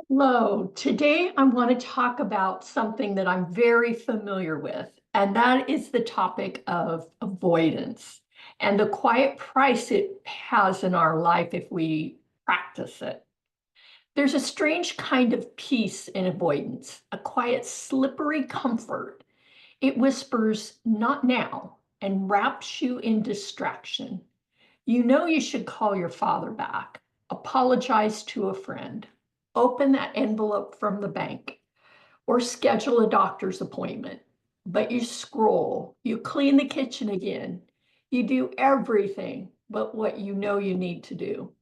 Hello, today I want to talk about something that I'm very familiar with, and that is the topic of avoidance and the quiet price it has in our life if we practice it. There's a strange kind of peace in avoidance, a quiet, slippery comfort. It whispers, not now, and wraps you in distraction. You know you should call your father back, apologize to a friend, open that envelope from the bank, or schedule a doctor's appointment. But you scroll, you clean the kitchen again, you do everything but what you know you need to do.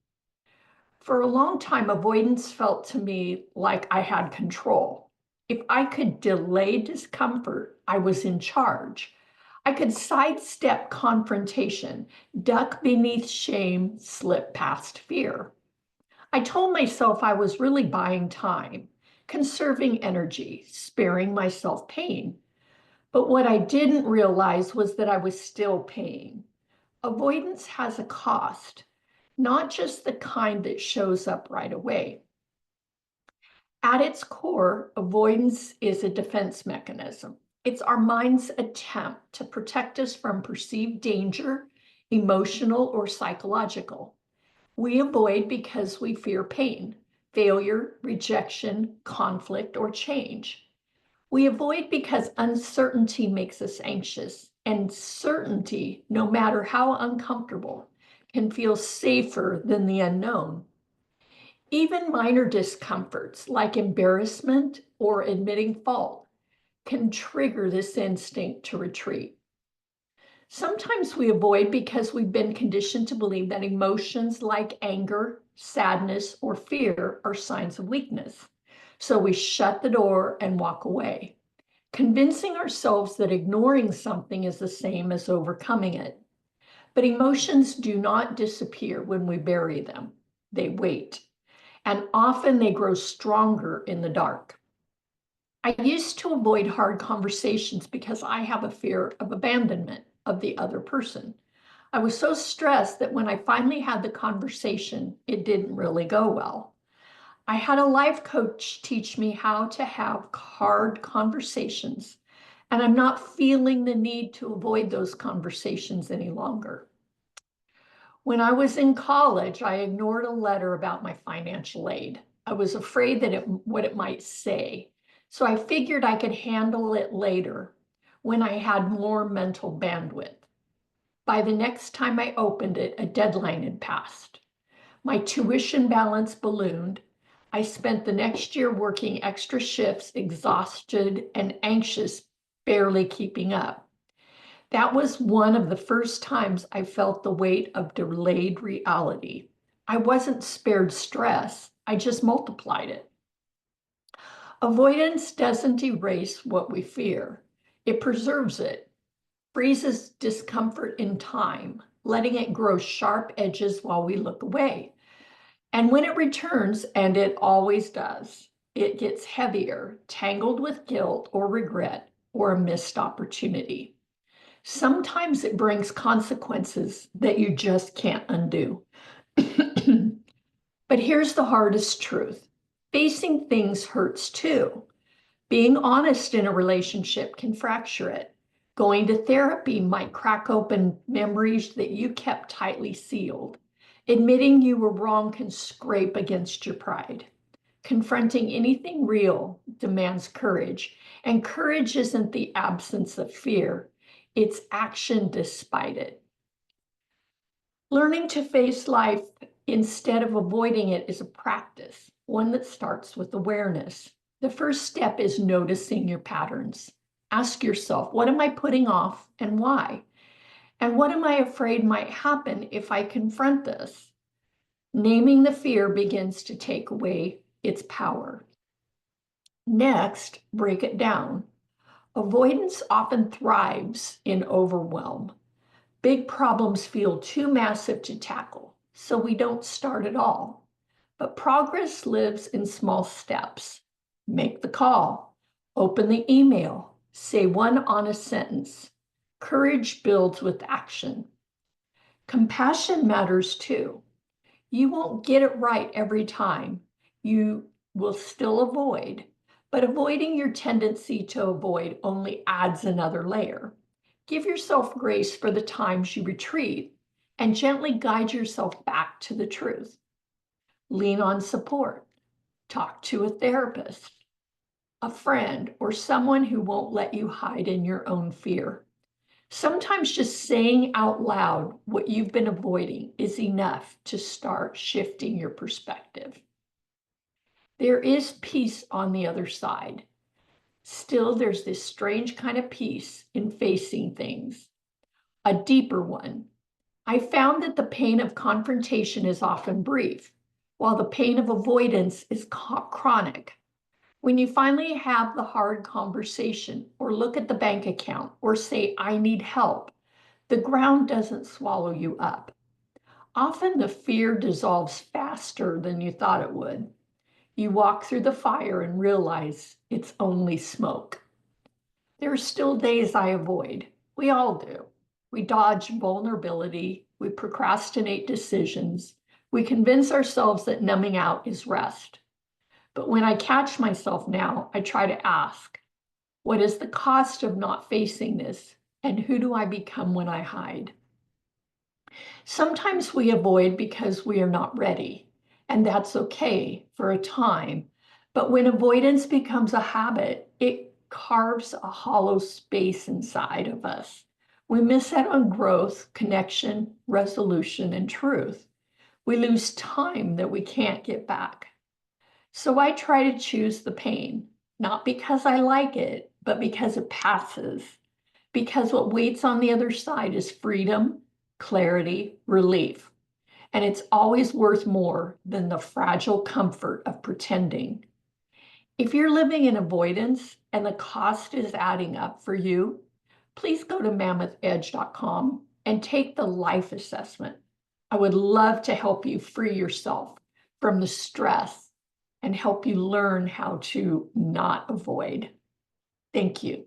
For a long time, avoidance felt to me like I had control. If I could delay discomfort, I was in charge. I could sidestep confrontation, duck beneath shame, slip past fear. I told myself I was really buying time, conserving energy, sparing myself pain. But what I didn't realize was that I was still paying. Avoidance has a cost, not just the kind that shows up right away. At its core, avoidance is a defense mechanism. It's our mind's attempt to protect us from perceived danger, emotional or psychological. We avoid because we fear pain, failure, rejection, conflict, or change. We avoid because uncertainty makes us anxious, and certainty, no matter how uncomfortable, can feel safer than the unknown. Even minor discomforts like embarrassment or admitting fault can trigger this instinct to retreat. Sometimes we avoid because we've been conditioned to believe that emotions like anger, sadness, or fear are signs of weakness. So we shut the door and walk away, convincing ourselves that ignoring something is the same as overcoming it. But emotions do not disappear when we bury them, they wait. And often they grow stronger in the dark. I used to avoid hard conversations because I have a fear of abandonment of the other person. I was so stressed that when I finally had the conversation, it didn't really go well. I had a life coach teach me how to have hard conversations, and I'm not feeling the need to avoid those conversations any longer. When I was in college, I ignored a letter about my financial aid. I was afraid that what it might say. So I figured I could handle it later when I had more mental bandwidth. By the next time I opened it, a deadline had passed. My tuition balance ballooned. I spent the next year working extra shifts, exhausted and anxious, barely keeping up. That was one of the first times I felt the weight of delayed reality. I wasn't spared stress, I just multiplied it. Avoidance doesn't erase what we fear, it preserves it, freezes discomfort in time, letting it grow sharp edges while we look away. And when it returns, and it always does, it gets heavier, tangled with guilt or regret or a missed opportunity. Sometimes it brings consequences that you just can't undo. But here's the hardest truth. Facing things hurts too. Being honest in a relationship can fracture it. Going to therapy might crack open memories that you kept tightly sealed. Admitting you were wrong can scrape against your pride. Confronting anything real demands courage, and courage isn't the absence of fear, it's action despite it. Learning to face life instead of avoiding it is a practice, one that starts with awareness. The first step is noticing your patterns. Ask yourself, what am I putting off and why? And what am I afraid might happen if I confront this? Naming the fear begins to take away its power. Next, break it down. Avoidance often thrives in overwhelm. Big problems feel too massive to tackle, so we don't start at all. But progress lives in small steps. Make the call, open the email, say one honest sentence. Courage builds with action. Compassion matters too. You won't get it right every time. You will still avoid, but avoiding your tendency to avoid only adds another layer. Give yourself grace for the times you retreat and gently guide yourself back to the truth. Lean on support. Talk to a therapist, a friend, or someone who won't let you hide in your own fear. Sometimes just saying out loud what you've been avoiding is enough to start shifting your perspective. There is peace on the other side. Still, there's this strange kind of peace in facing things, a deeper one. I found that the pain of confrontation is often brief, while the pain of avoidance is chronic. When you finally have the hard conversation, or look at the bank account, or say, I need help, the ground doesn't swallow you up. Often the fear dissolves faster than you thought it would. You walk through the fire and realize it's only smoke. There are still days I avoid. We all do. We dodge vulnerability. We procrastinate decisions. We convince ourselves that numbing out is rest. But when I catch myself now, I try to ask, what is the cost of not facing this? And who do I become when I hide? Sometimes we avoid because we are not ready, and that's okay for a time. But when avoidance becomes a habit, it carves a hollow space inside of us. We miss out on growth, connection, resolution, and truth. We lose time that we can't get back. So I try to choose the pain, not because I like it, but because it passes. Because what waits on the other side is freedom, clarity, relief. And it's always worth more than the fragile comfort of pretending. If you're living in avoidance and the cost is adding up for you, please go to mammothedge.com and take the life assessment. I would love to help you free yourself from the stress and help you learn how to not avoid. Thank you.